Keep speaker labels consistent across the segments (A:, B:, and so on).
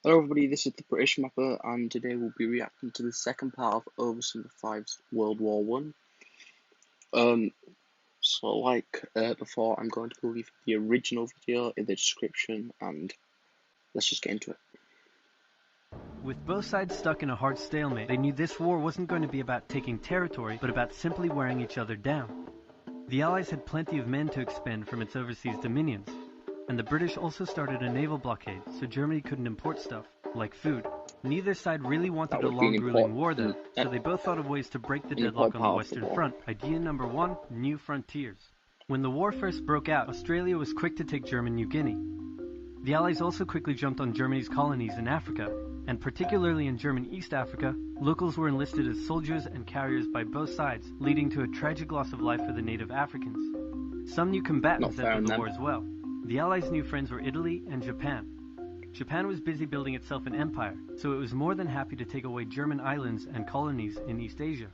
A: Hello everybody, this is the British Mapper and today we'll be reacting to the second part of Oversimplified's World War One. Before, I'm going to leave the original video in the description and let's just get into it.
B: With both sides stuck in a hard stalemate, they knew this war wasn't going to be about taking territory, but about simply wearing each other down. The Allies had plenty of men to expend from its overseas dominions, and the British also started a naval blockade, so Germany couldn't import stuff, like food. Neither side really wanted a long, grueling war though, so they both thought of ways to break the deadlock on the Western Front. Idea number one, new frontiers. When the war first broke out, Australia was quick to take German New Guinea. The Allies also quickly jumped on Germany's colonies in Africa, and particularly in German East Africa, locals were enlisted as soldiers and carriers by both sides, leading to a tragic loss of life for the native Africans. Some new combatants entered the war as well. The Allies' new friends were Italy and Japan. Japan was busy building itself an empire, so it was more than happy to take away German islands and colonies in East Asia.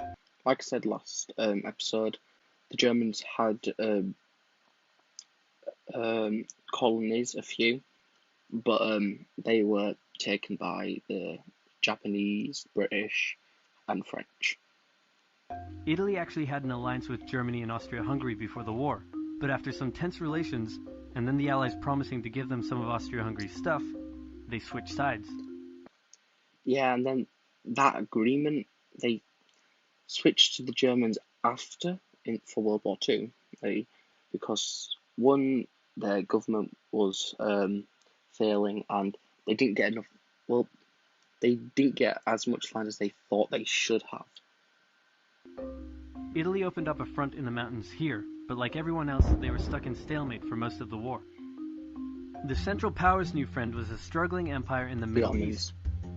A: Like I said last episode, the Germans had colonies, a few, but they were taken by the Japanese, British, and French.
B: Italy actually had an alliance with Germany and Austria-Hungary before the war, but after some tense relations, and then the Allies promising to give them some of Austria-Hungary's stuff, they switched sides.
A: Yeah, and then that agreement, they switched to the Germans after, for World War II, because one, their government was failing and they didn't get enough, they didn't get as much land as they thought they should have.
B: Italy opened up a front in the mountains here, but like everyone else, they were stuck in stalemate for most of the war. The Central Powers' new friend was a struggling empire in the Middle East.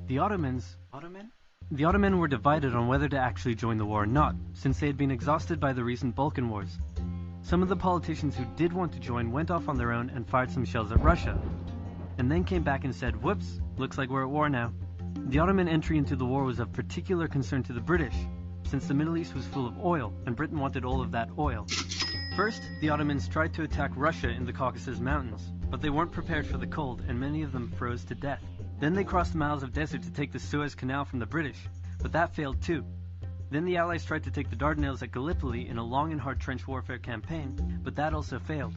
B: The Ottomans were divided on whether to actually join the war or not, since they had been exhausted by the recent Balkan Wars. Some of the politicians who did want to join went off on their own and fired some shells at Russia, and then came back and said, "Whoops, looks like we're at war now." The Ottoman entry into the war was of particular concern to the British, since the Middle East was full of oil, and Britain wanted all of that oil. First, the Ottomans tried to attack Russia in the Caucasus Mountains, but they weren't prepared for the cold, and many of them froze to death. Then they crossed miles of desert to take the Suez Canal from the British, but that failed too. Then the Allies tried to take the Dardanelles at Gallipoli in a long and hard trench warfare campaign, but that also failed.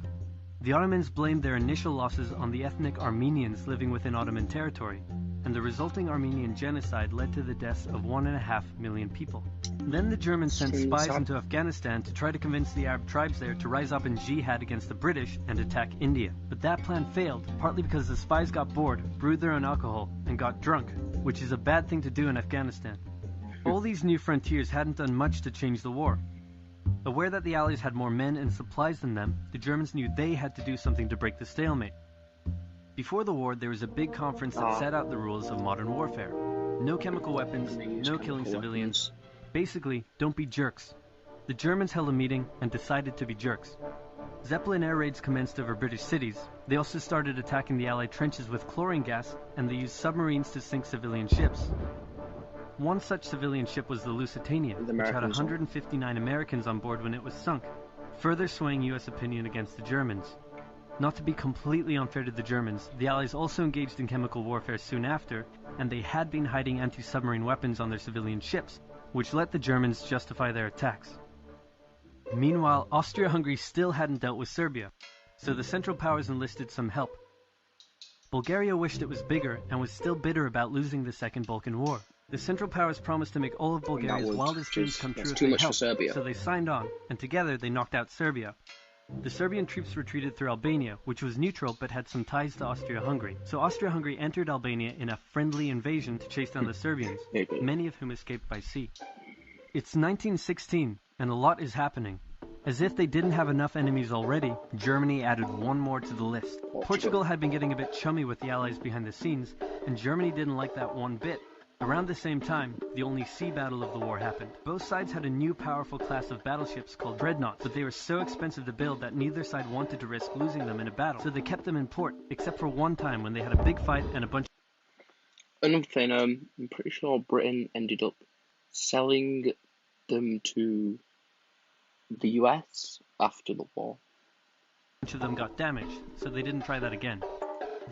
B: The Ottomans blamed their initial losses on the ethnic Armenians living within Ottoman territory, and the resulting Armenian genocide led to the deaths of 1.5 million people. Then the Germans sent spies into Afghanistan to try to convince the Arab tribes there to rise up in jihad against the British and attack India. But that plan failed, partly because the spies got bored, brewed their own alcohol, and got drunk, which is a bad thing to do in Afghanistan. All these new frontiers hadn't done much to change the war. Aware that the Allies had more men and supplies than them, the Germans knew they had to do something to break the stalemate. Before the war, there was a big conference that set out the rules of modern warfare. No chemical weapons, no killing civilians. Basically, don't be jerks. The Germans held a meeting and decided to be jerks. Zeppelin air raids commenced over British cities. They also started attacking the Allied trenches with chlorine gas, and they used submarines to sink civilian ships. One such civilian ship was the Lusitania, which had 159 Americans on board when it was sunk, further swaying US opinion against the Germans. Not to be completely unfair to the Germans, the Allies also engaged in chemical warfare soon after, and they had been hiding anti-submarine weapons on their civilian ships, which let the Germans justify their attacks. Meanwhile, Austria-Hungary still hadn't dealt with Serbia, so the Central Powers enlisted some help. Bulgaria wished it was bigger and was still bitter about losing the Second Balkan War. The Central Powers promised to make all of Bulgaria's wildest dreams come true if they helped, so they signed on, and together they knocked out Serbia. The Serbian troops retreated through Albania, which was neutral but had some ties to Austria-Hungary. So Austria-Hungary entered Albania in a friendly invasion to chase down the Serbians, many of whom escaped by sea. It's 1916, and a lot is happening. As if they didn't have enough enemies already, Germany added one more to the list. Portugal had been getting a bit chummy with the Allies behind the scenes, and Germany didn't like that one bit. Around the same time, the only sea battle of the war happened. Both sides had a new powerful class of battleships called dreadnoughts, but they were so expensive to build that neither side wanted to risk losing them in a battle, so they kept them in port, except for one time when they had a big fight and a bunch.
A: Another thing, I'm pretty sure Britain ended up selling them to the US after the war.
B: A bunch of them got damaged, so they didn't try that again.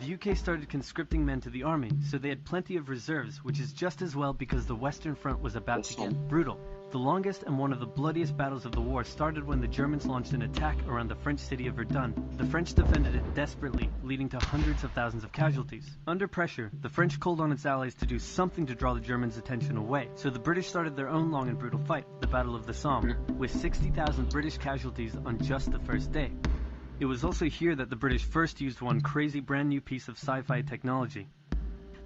B: The UK started conscripting men to the army, so they had plenty of reserves, which is just as well because the Western Front was about to get brutal. The longest and one of the bloodiest battles of the war started when the Germans launched an attack around the French city of Verdun. The French defended it desperately, leading to hundreds of thousands of casualties. Under pressure, the French called on its allies to do something to draw the Germans' attention away, so the British started their own long and brutal fight, the Battle of the Somme, with 60,000 British casualties on just the first day. It was also here that the British first used one crazy brand new piece of sci-fi technology.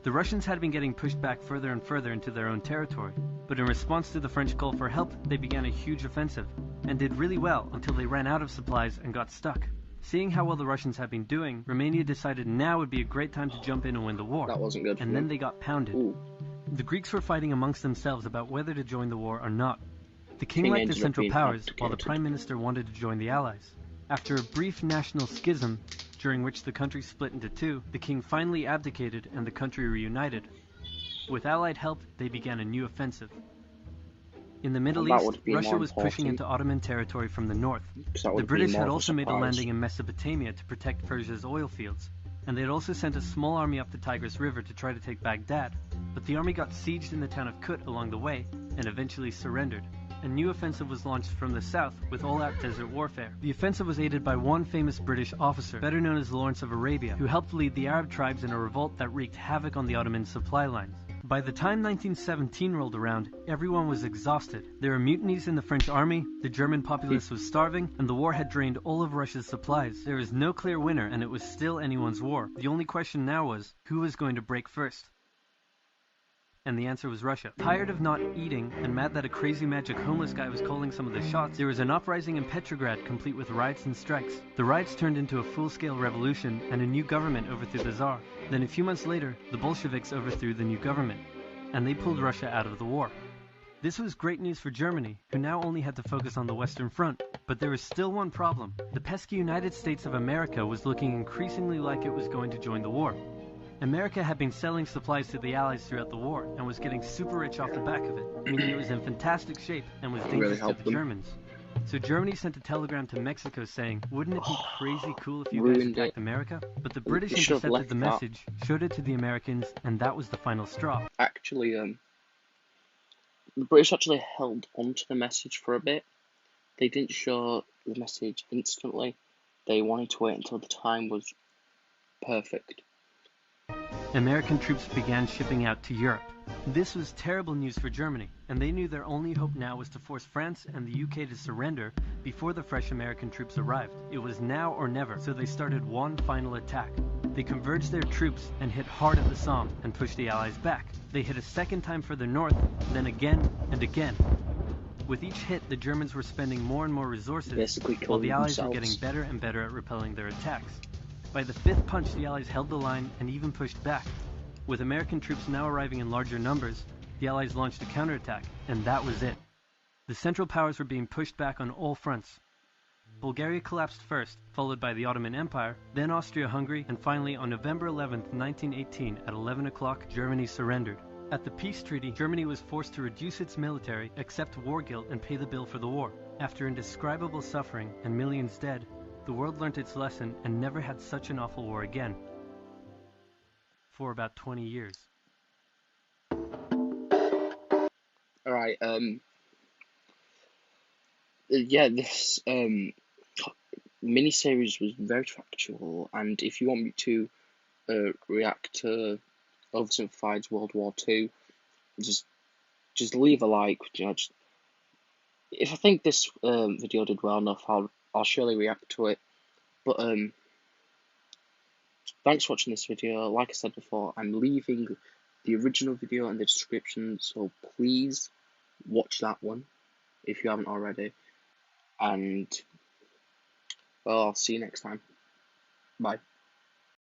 B: The Russians had been getting pushed back further and further into their own territory, but in response to the French call for help, they began a huge offensive, and did really well until they ran out of supplies and got stuck. Seeing how well the Russians had been doing, Romania decided now would be a great time to jump in and win the war.
A: That wasn't good.
B: And then they got pounded.
A: Ooh.
B: The Greeks were fighting amongst themselves about whether to join the war or not. The king liked the Central Powers, while the Prime Minister wanted to join the Allies. After a brief national schism, during which the country split into two, the king finally abdicated and the country reunited. With Allied help, they began a new offensive. In the Middle East, Russia was pushing into Ottoman territory from the north. The British had also made a landing in Mesopotamia to protect Persia's oil fields, and they had also sent a small army up the Tigris River to try to take Baghdad, but the army got sieged in the town of Kut along the way, and eventually surrendered. A new offensive was launched from the south with all-out desert warfare. The offensive was aided by one famous British officer, better known as Lawrence of Arabia, who helped lead the Arab tribes in a revolt that wreaked havoc on the Ottoman supply lines. By the time 1917 rolled around, everyone was exhausted. There were mutinies in the French army, the German populace was starving, and the war had drained all of Russia's supplies. There was no clear winner, and it was still anyone's war. The only question now was, who was going to break first? And the answer was Russia. Tired of not eating, and mad that a crazy magic homeless guy was calling some of the shots, there was an uprising in Petrograd complete with riots and strikes. The riots turned into a full-scale revolution, and a new government overthrew the Tsar. Then a few months later, the Bolsheviks overthrew the new government, and they pulled Russia out of the war. This was great news for Germany, who now only had to focus on the Western Front. But there was still one problem. The pesky United States of America was looking increasingly like it was going to join the war. America had been selling supplies to the Allies throughout the war, and was getting super rich off the back of it, meaning it was in fantastic shape and was dangerous to the Germans. So Germany sent a telegram to Mexico saying, wouldn't it be crazy cool if you guys attacked America? But the British intercepted the message, showed it to the Americans, and that was the final straw.
A: Actually, the British actually held onto the message for a bit. They didn't show the message instantly. They wanted to wait until the time was perfect.
B: American troops began shipping out to Europe. This was terrible news for Germany, and they knew their only hope now was to force France and the UK to surrender before the fresh American troops arrived. It was now or never, so they started one final attack. They converged their troops and hit hard at the Somme and pushed the Allies back. They hit a second time further north, then again and again. With each hit, the Germans were spending more and more resources, while the Allies were getting better and better at repelling their attacks. By the fifth punch, the Allies held the line and even pushed back. With American troops now arriving in larger numbers, the Allies launched a counterattack, and that was it. The Central Powers were being pushed back on all fronts. Bulgaria collapsed first, followed by the Ottoman Empire, then Austria-Hungary, and finally on November 11, 1918, at 11 o'clock, Germany surrendered. At the peace treaty, Germany was forced to reduce its military, accept war guilt, and pay the bill for the war. After indescribable suffering and millions dead, the world learnt its lesson and never had such an awful war again. For about 20 years.
A: Alright, yeah, this mini-series was very factual, and if you want me to react to Oversimplified's World War II, just leave a like. If I think this video did well enough, I'll surely react to it. But thanks for watching this video. Like I said before, I'm leaving the original video in the description, so please watch that one if you haven't already. And well, I'll see you next time. Bye.